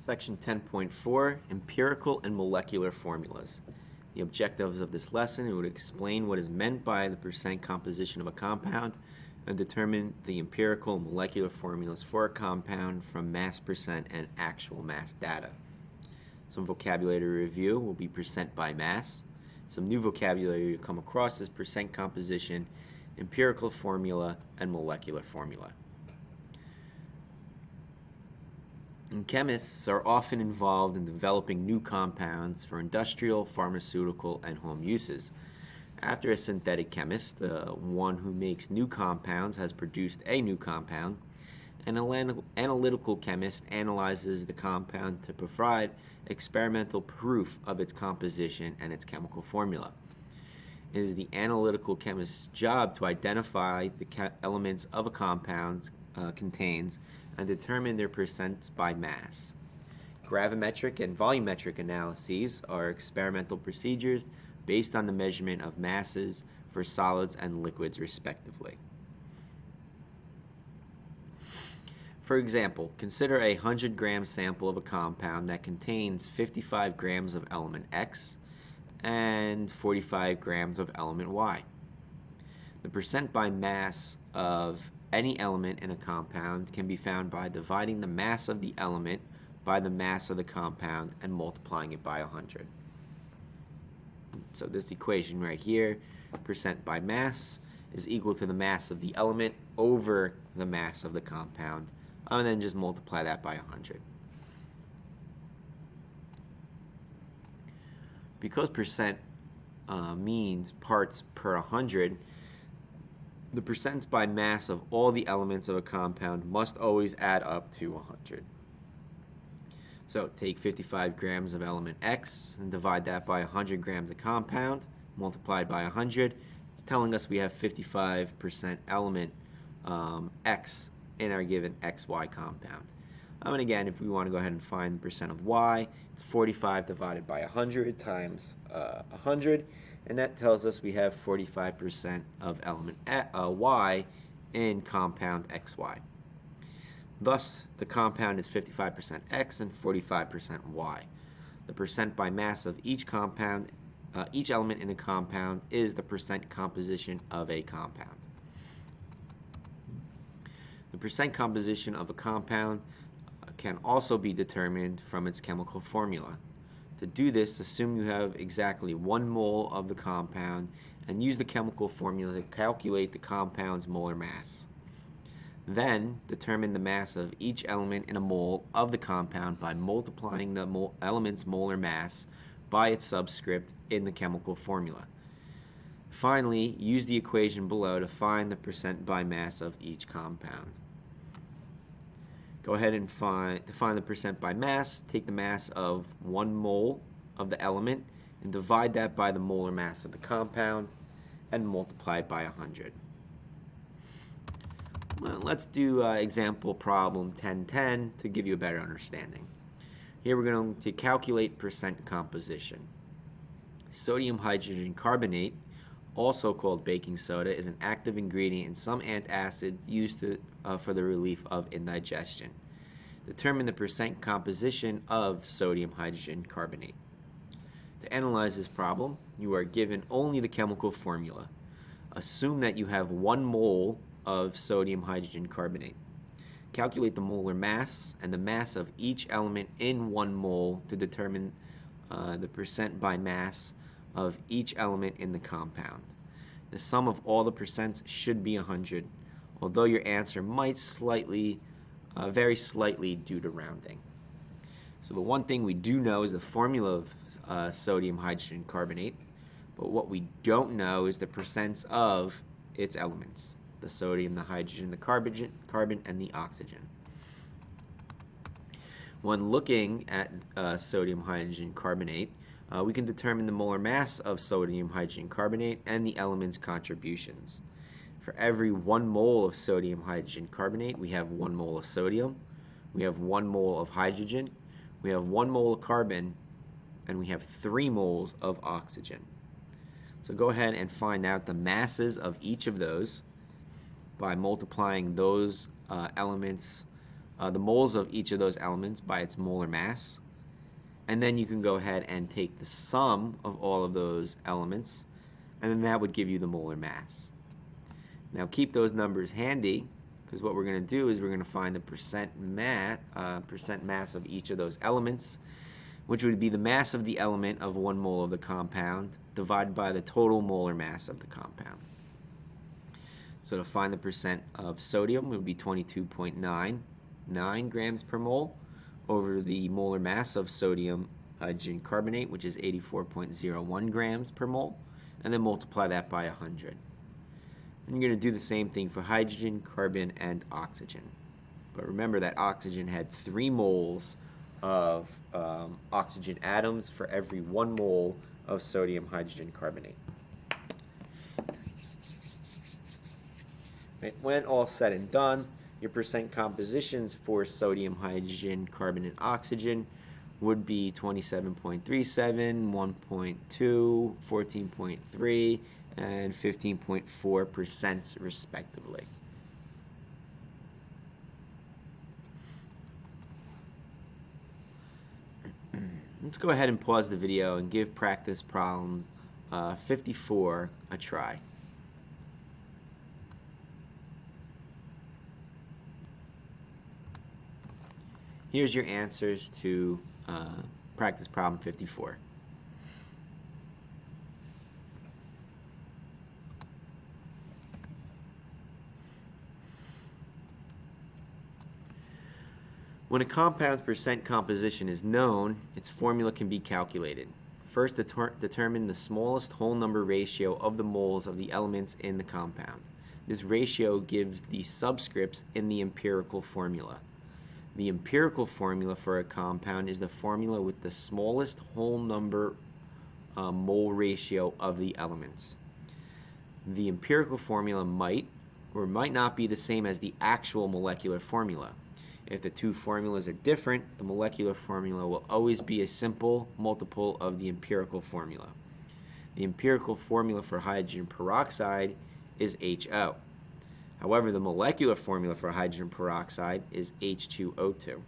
Section 10.4, Empirical and Molecular Formulas. The objectives of this lesson would explain what is meant by the percent composition of a compound and determine the empirical and molecular formulas for a compound from mass percent and actual mass data. Some vocabulary review will be percent by mass. Some new vocabulary to come across is percent composition, empirical formula, and molecular formula. And chemists are often involved in developing new compounds for industrial, pharmaceutical, and home uses. After a synthetic chemist, the one who makes new compounds has produced a new compound. An analytical chemist analyzes the compound to provide experimental proof of its composition and its chemical formula. It is the analytical chemist's job to identify the elements of a compound contains and determine their percents by mass. Gravimetric and volumetric analyses are experimental procedures based on the measurement of masses for solids and liquids, respectively. For example, consider a 100-gram sample of a compound that contains 55 grams of element X and 45 grams of element Y. The percent by mass of any element in a compound can be found by dividing the mass of the element by the mass of the compound and multiplying it by 100. So this equation right here, percent by mass, is equal to the mass of the element over the mass of the compound, and then just multiply that by 100. Because percent means parts per 100, the percent by mass of all the elements of a compound must always add up to 100. So take 55 grams of element X and divide that by 100 grams of compound, multiplied by 100. It's telling us we have 55% element X in our given XY compound. And again, if we want to go ahead and find the percent of Y, it's 45 divided by 100 times 100. And that tells us we have 45% of element Y in compound XY. Thus, the compound is 55% X and 45% Y. The percent by mass of each compound, each element in a compound is the percent composition of a compound. The percent composition of a compound can also be determined from its chemical formula. To do this, assume you have exactly 1 mole of the compound and use the chemical formula to calculate the compound's molar mass. Then, determine the mass of each element in a mole of the compound by multiplying the element's molar mass by its subscript in the chemical formula. Finally, use the equation below to find the percent by mass of each compound. Go ahead and to find the percent by mass, take the mass of 1 mole of the element and divide that by the molar mass of the compound and multiply it by 100. Well, let's do example problem 1010 to give you a better understanding. Here we're going to calculate percent composition. Sodium hydrogen carbonate, also called baking soda, is an active ingredient in some antacids used for the relief of indigestion. Determine the percent composition of sodium hydrogen carbonate. To analyze this problem, you are given only the chemical formula. Assume that you have 1 mole of sodium hydrogen carbonate. Calculate the molar mass and the mass of each element in 1 mole to determine the percent by mass of each element in the compound. The sum of all the percents should be 100, although your answer might very slightly due to rounding. So the one thing we do know is the formula of sodium hydrogen carbonate, but what we don't know is the percents of its elements: the sodium, the hydrogen, the carbon, and the oxygen. When looking at sodium hydrogen carbonate, we can determine the molar mass of sodium hydrogen carbonate and the element's contributions. For every 1 mole of sodium hydrogen carbonate, we have 1 mole of sodium, we have 1 mole of hydrogen, we have 1 mole of carbon, and we have 3 moles of oxygen. So go ahead and find out the masses of each of those by multiplying those elements the moles of each of those elements by its molar mass. And then you can go ahead and take the sum of all of those elements, and then that would give you the molar mass. Now keep those numbers handy, because what we're going to do is we're going to find the percent mass of each of those elements, which would be the mass of the element of 1 mole of the compound divided by the total molar mass of the compound. So to find the percent of sodium, it would be 22.99 grams per mole over the molar mass of sodium hydrogen carbonate, which is 84.01 grams per mole, and then multiply that by 100. And you're going to do the same thing for hydrogen, carbon, and oxygen. But remember that oxygen had 3 moles of oxygen atoms for every 1 mole of sodium hydrogen carbonate. Right. When all said and done, your percent compositions for sodium, hydrogen, carbon, and oxygen would be 27.37, 1.2, 14.3, and 15.4% respectively. Let's go ahead and pause the video and give practice problems 54 a try. Here's your answers to practice problem 54. When a compound's percent composition is known, its formula can be calculated. First, determine the smallest whole number ratio of the moles of the elements in the compound. This ratio gives the subscripts in the empirical formula. The empirical formula for a compound is the formula with the smallest whole number mole ratio of the elements. The empirical formula might or might not be the same as the actual molecular formula. If the two formulas are different, the molecular formula will always be a simple multiple of the empirical formula. The empirical formula for hydrogen peroxide is HO. However, the molecular formula for hydrogen peroxide is H2O2.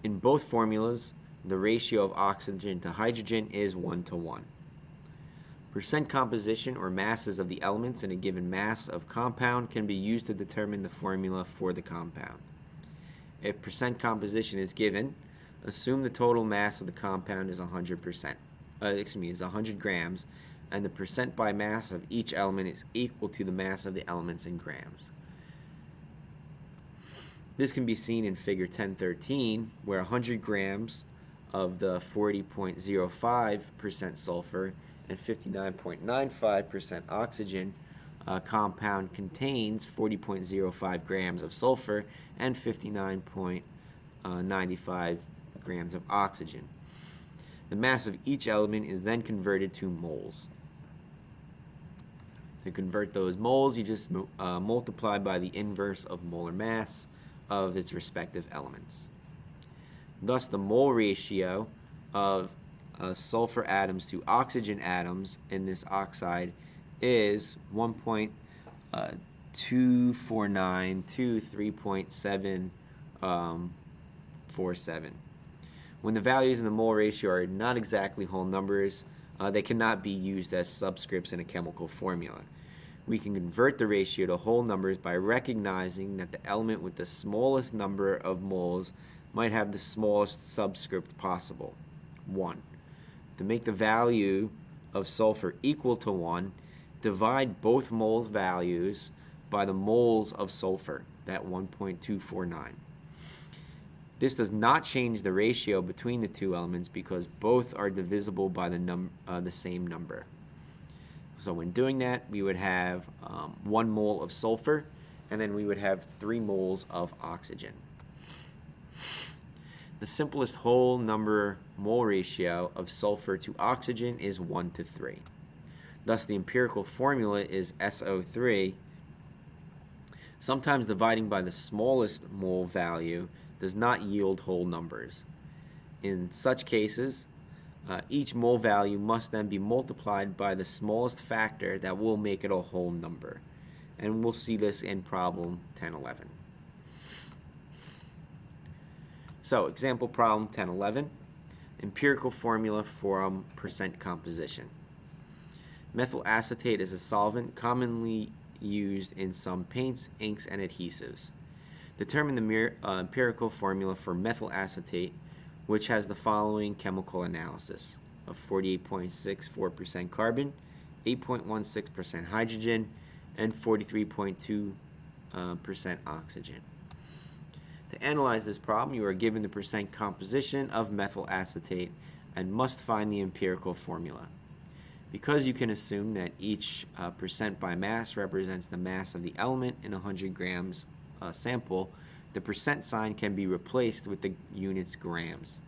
In both formulas, the ratio of oxygen to hydrogen is 1:1. Percent composition or masses of the elements in a given mass of compound can be used to determine the formula for the compound. If percent composition is given, assume the total mass of the compound is 100 grams, and the percent by mass of each element is equal to the mass of the elements in grams. This can be seen in figure 1013, where 100 grams of the 40.05% sulfur and 59.95% oxygen compound contains 40.05 grams of sulfur and 59.95 grams of oxygen. The mass of each element is then converted to moles. To convert those moles, you just multiply by the inverse of molar mass of its respective elements. Thus, the mole ratio of sulfur atoms to oxygen atoms in this oxide is 1.249 to 3.747. When the values in the mole ratio are not exactly whole numbers, they cannot be used as subscripts in a chemical formula. We can convert the ratio to whole numbers by recognizing that the element with the smallest number of moles might have the smallest subscript possible, 1. To make the value of sulfur equal to 1, divide both moles values by the moles of sulfur, that 1.249. This does not change the ratio between the two elements because both are divisible by the same number. So when doing that, we would have 1 mole of sulfur, and then we would have 3 moles of oxygen. The simplest whole number mole ratio of sulfur to oxygen is 1:3. Thus, the empirical formula is SO3. Sometimes dividing by the smallest mole value does not yield whole numbers. In such cases, each mole value must then be multiplied by the smallest factor that will make it a whole number. And we'll see this in problem 1011. So, example problem 1011, empirical formula for percent composition. Methyl acetate is a solvent commonly used in some paints, inks, and adhesives. Determine the empirical formula for methyl acetate, which has the following chemical analysis of 48.64% carbon, 8.16% hydrogen, and 43.2% oxygen. To analyze this problem, you are given the percent composition of methyl acetate and must find the empirical formula. Because you can assume that each percent by mass represents the mass of the element in 100 grams sample, the percent sign can be replaced with the units grams.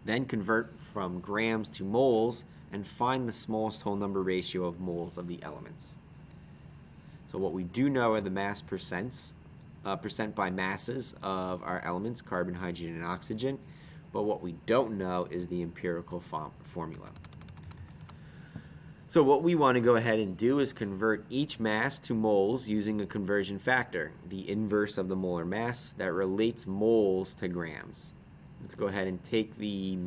Then convert from grams to moles and find the smallest whole number ratio of moles of the elements. So what we do know are the mass percent by masses of our elements, carbon, hydrogen, and oxygen, but what we don't know is the empirical formula. So what we want to go ahead and do is convert each mass to moles using a conversion factor, the inverse of the molar mass that relates moles to grams. Let's go ahead and take the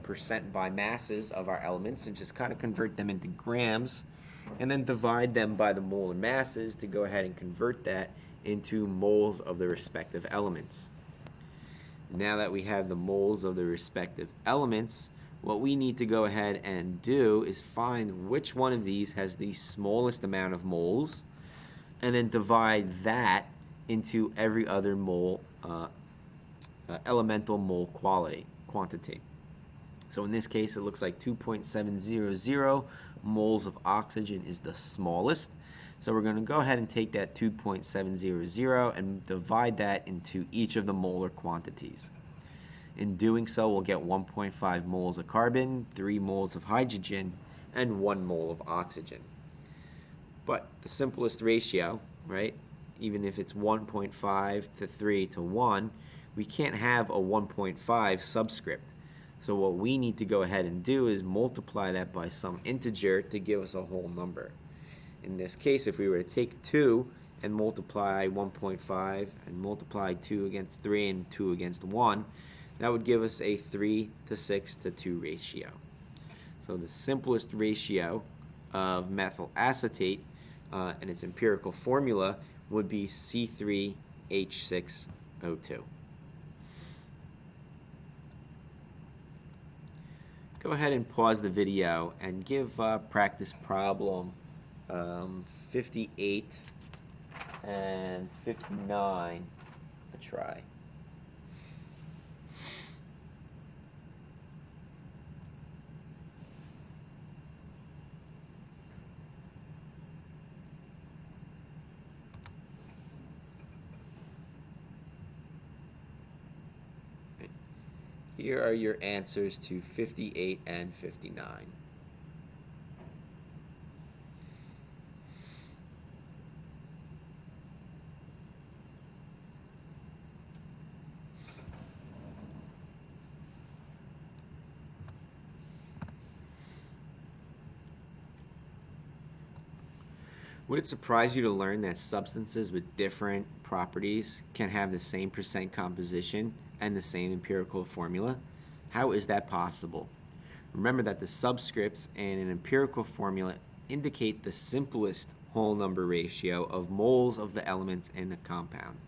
percent by masses of our elements and just kind of convert them into grams, and then divide them by the molar masses to go ahead and convert that into moles of the respective elements. Now that we have the moles of the respective elements, what we need to go ahead and do is find which one of these has the smallest amount of moles, and then divide that into every other mole, elemental mole quantity. So in this case, it looks like 2.700 moles of oxygen is the smallest. So we're going to go ahead and take that 2.700 and divide that into each of the molar quantities. In doing so, we'll get 1.5 moles of carbon, 3 moles of hydrogen, and 1 mole of oxygen. But the simplest ratio, right, even if it's 1.5 to 3 to 1, we can't have a 1.5 subscript. So what we need to go ahead and do is multiply that by some integer to give us a whole number. In this case, if we were to take 2 and multiply 1.5 and multiply 2 against 3 and 2 against 1, that would give us a 3 to 6 to 2 ratio. So the simplest ratio of methyl acetate and its empirical formula would be C3H6O2. Go ahead and pause the video and give practice problem 58 and 59 a try. Here are your answers to 58 and 59. Would it surprise you to learn that substances with different properties can have the same percent composition and the same empirical formula? How is that possible? Remember that the subscripts in an empirical formula indicate the simplest whole number ratio of moles of the elements in a compound.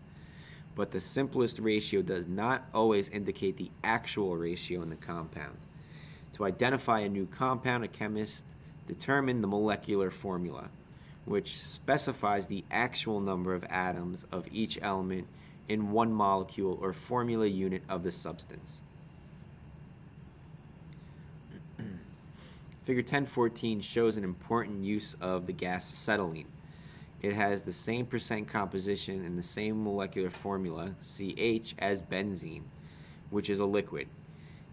But the simplest ratio does not always indicate the actual ratio in the compound. To identify a new compound, a chemist determines the molecular formula, which specifies the actual number of atoms of each element in one molecule or formula unit of the substance. Figure 1014 shows an important use of the gas acetylene. It has the same percent composition and the same molecular formula, CH, as benzene, which is a liquid.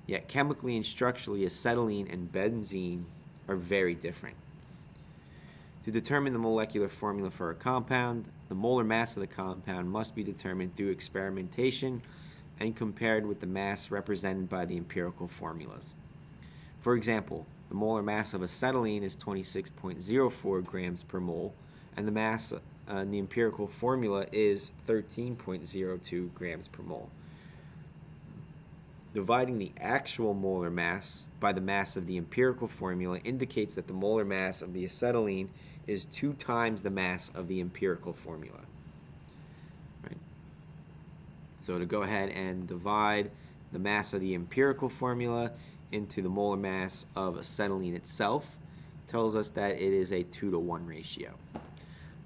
Yet chemically and structurally, acetylene and benzene are very different. To determine the molecular formula for a compound, the molar mass of the compound must be determined through experimentation and compared with the mass represented by the empirical formulas. For example, the molar mass of acetylene is 26.04 grams per mole, and the mass in the empirical formula is 13.02 grams per mole. Dividing the actual molar mass by the mass of the empirical formula indicates that the molar mass of the acetylene is 2 times the mass of the empirical formula. Right? So to go ahead and divide the mass of the empirical formula into the molar mass of acetylene itself tells us that it is a 2-to-1 ratio.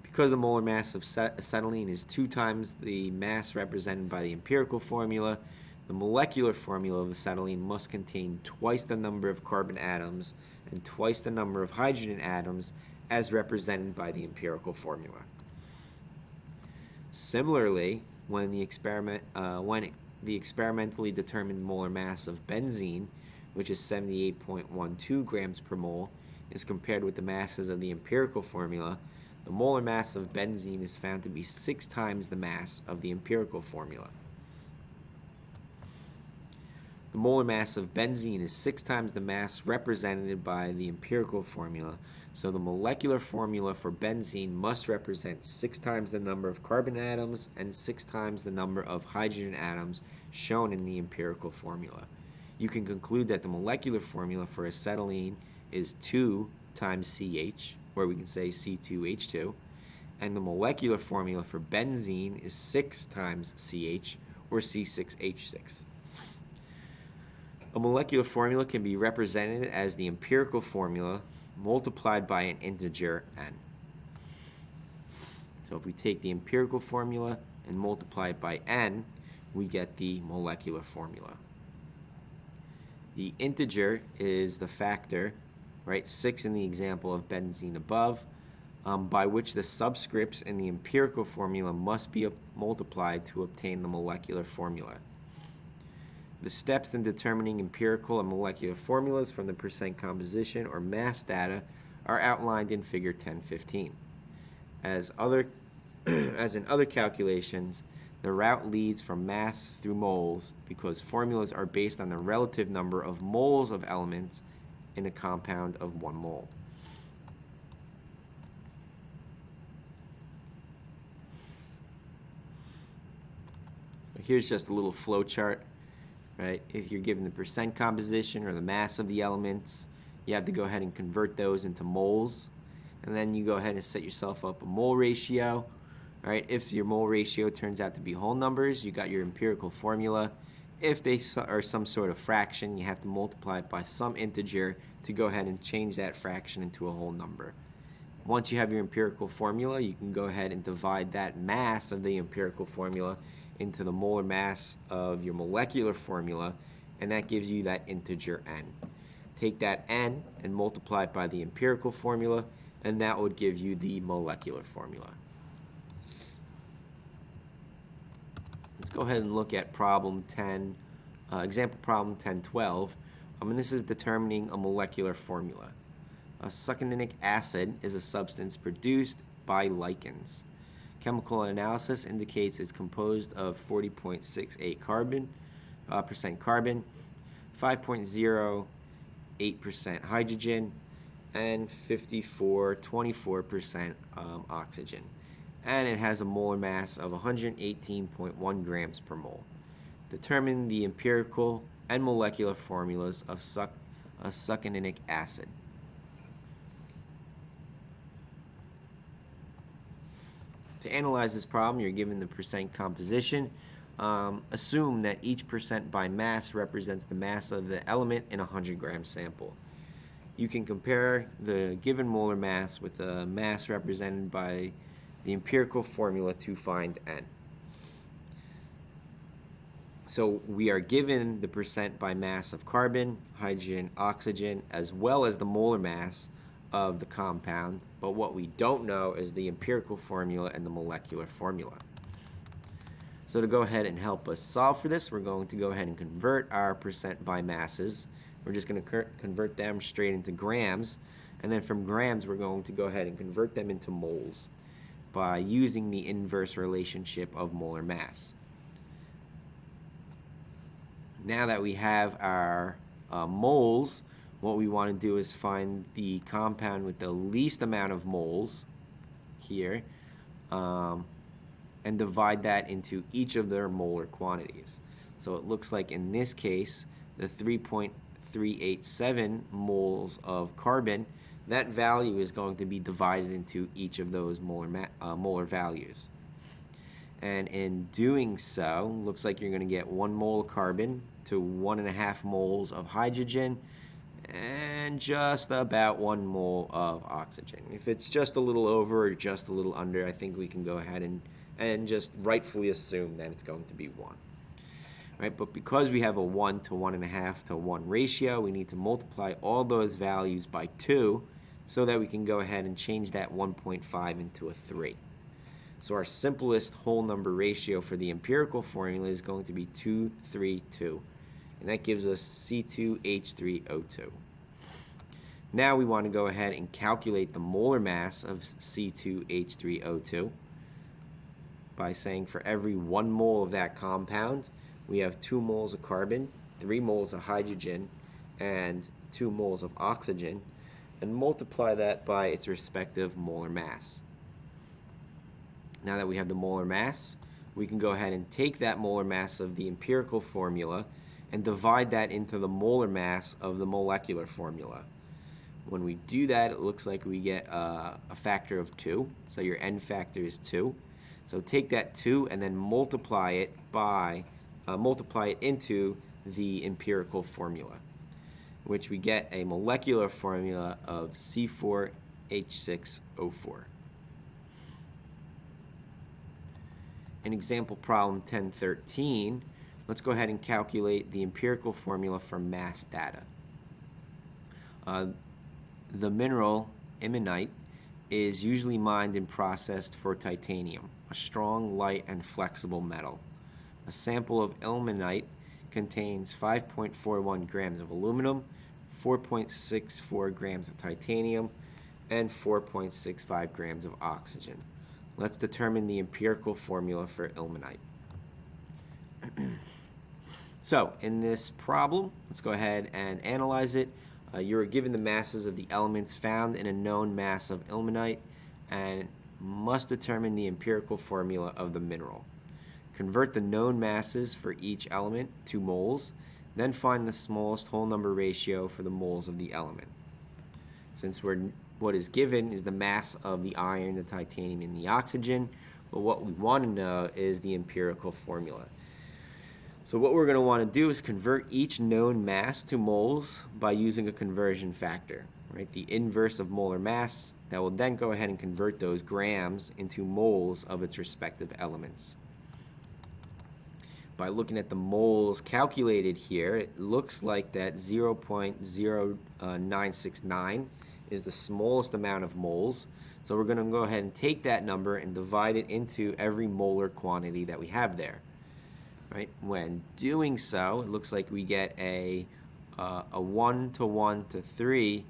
Because the molar mass of acetylene is 2 times the mass represented by the empirical formula, the molecular formula of acetylene must contain twice the number of carbon atoms and twice the number of hydrogen atoms as represented by the empirical formula. Similarly, when the experimentally determined molar mass of benzene, which is 78.12 grams per mole, is compared with the masses of the empirical formula, the molar mass of benzene is found to be 6 times the mass of the empirical formula. The molar mass of benzene is 6 times the mass represented by the empirical formula, so the molecular formula for benzene must represent 6 times the number of carbon atoms and 6 times the number of hydrogen atoms shown in the empirical formula. You can conclude that the molecular formula for acetylene is 2 times CH, or we can say C2H2, and the molecular formula for benzene is 6 times CH, or C6H6. A molecular formula can be represented as the empirical formula multiplied by an integer n. So if we take the empirical formula and multiply it by n, we get the molecular formula. The integer is the factor, right, 6 in the example of benzene above, by which the subscripts in the empirical formula must be multiplied to obtain the molecular formula. The steps in determining empirical and molecular formulas from the percent composition or mass data are outlined in Figure 1015. As in other calculations, the route leads from mass through moles because formulas are based on the relative number of moles of elements in a compound of 1 mole. So here's just a little flow chart. Right? If you're given the percent composition or the mass of the elements, you have to go ahead and convert those into moles. And then you go ahead and set yourself up a mole ratio. Right? If your mole ratio turns out to be whole numbers, you got your empirical formula. If they are some sort of fraction, you have to multiply it by some integer to go ahead and change that fraction into a whole number. Once you have your empirical formula, you can go ahead and divide that mass of the empirical formula into the molar mass of your molecular formula, and that gives you that integer n. Take that n and multiply it by the empirical formula, and that would give you the molecular formula. Let's go ahead and look at problem 10, example problem 1012. And this is determining a molecular formula. A succininic acid is a substance produced by lichens. Chemical analysis indicates it's composed of 40.68% carbon, 5.08% hydrogen, and 24% oxygen. And it has a molar mass of 118.1 grams per mole. Determine the empirical and molecular formulas of succininic acid. To analyze this problem, you're given the percent composition. Assume that each percent by mass represents the mass of the element in a 100-gram sample. You can compare the given molar mass with the mass represented by the empirical formula to find n. So we are given the percent by mass of carbon, hydrogen, oxygen, as well as the molar mass of the compound, but what we don't know is the empirical formula and the molecular formula. So to go ahead and help us solve for this, we're going to go ahead and convert our percent by masses. We're just going to convert them straight into grams, and then from grams we're going to go ahead and convert them into moles by using the inverse relationship of molar mass. Now that we have our moles, what we want to do is find the compound with the least amount of moles here, and divide that into each of their molar quantities. So it looks like in this case, the 3.387 moles of carbon, that value is going to be divided into each of those molar values. And in doing so, looks like you're going to get 1 mole of carbon to 1.5 moles of hydrogen and just about 1 mole of oxygen. If it's just a little over or just a little under, I think we can go ahead and just rightfully assume that it's going to be 1. Right, but because we have a 1 to 1.5 to 1 ratio, we need to multiply all those values by 2 so that we can go ahead and change that 1.5 into a 3. So our simplest whole number ratio for the empirical formula is going to be 2, 3, 2. And that gives us C2H3O2. Now we want to go ahead and calculate the molar mass of C2H3O2 by saying for every 1 mole of that compound, we have 2 moles of carbon, 3 moles of hydrogen, and 2 moles of oxygen, and multiply that by its respective molar mass. Now that we have the molar mass, we can go ahead and take that molar mass of the empirical formula and divide that into the molar mass of the molecular formula. When we do that, it looks like we get a factor of 2, so your N factor is 2. So take that 2 and then multiply it into the empirical formula, which we get a molecular formula of C4H6O4. In example problem 1013, let's go ahead and calculate the empirical formula for mass data. The mineral ilmenite is usually mined and processed for titanium, a strong, light, and flexible metal. A sample of ilmenite contains 5.41 grams of aluminum, 4.64 grams of titanium, and 4.65 grams of oxygen. Let's determine the empirical formula for ilmenite. So, in this problem, let's go ahead and analyze it. You are given the masses of the elements found in a known mass of ilmenite and must determine the empirical formula of the mineral. Convert the known masses for each element to moles, then find the smallest whole number ratio for the moles of the element. Since what is given is the mass of the iron, the titanium, and the oxygen, but what we want to know is the empirical formula. So what we're going to want to do is convert each known mass to moles by using a conversion factor, right? The inverse of molar mass, that will then go ahead and convert those grams into moles of its respective elements. By looking at the moles calculated here, it looks like that 0.0969 is the smallest amount of moles. So we're going to go ahead and take that number and divide it into every molar quantity that we have there. Right? When doing so, it looks like we get a 1 to 1 to 3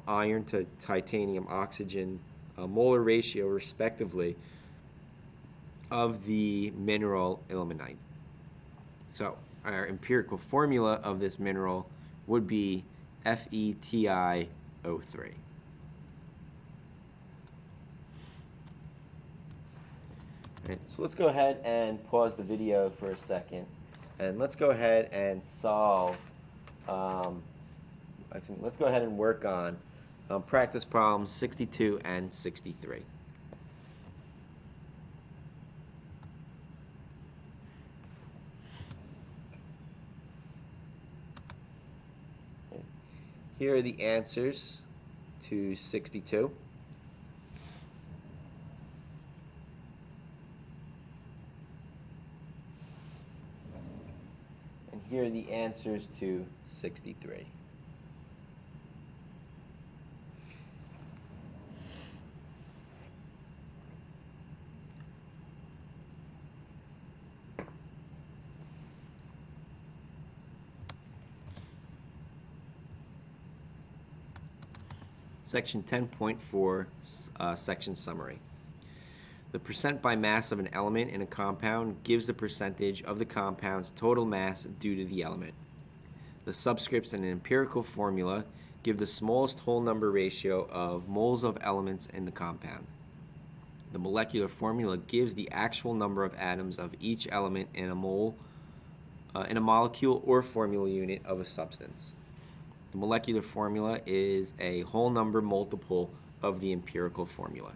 iron to titanium oxygen molar ratio respectively of the mineral ilmenite. So our empirical formula of this mineral would be FeTiO3. So let's go ahead and pause the video for a second, and let's go ahead and solve. Let's go ahead and work on practice problems 62 and 63. Here are the answers to 62. And here are the answers to 63. Section 10.4, section summary. The percent by mass of an element in a compound gives the percentage of the compound's total mass due to the element. The subscripts in an empirical formula give the smallest whole number ratio of moles of elements in the compound. The molecular formula gives the actual number of atoms of each element in a mole in a molecule or formula unit of a substance. The molecular formula is a whole number multiple of the empirical formula.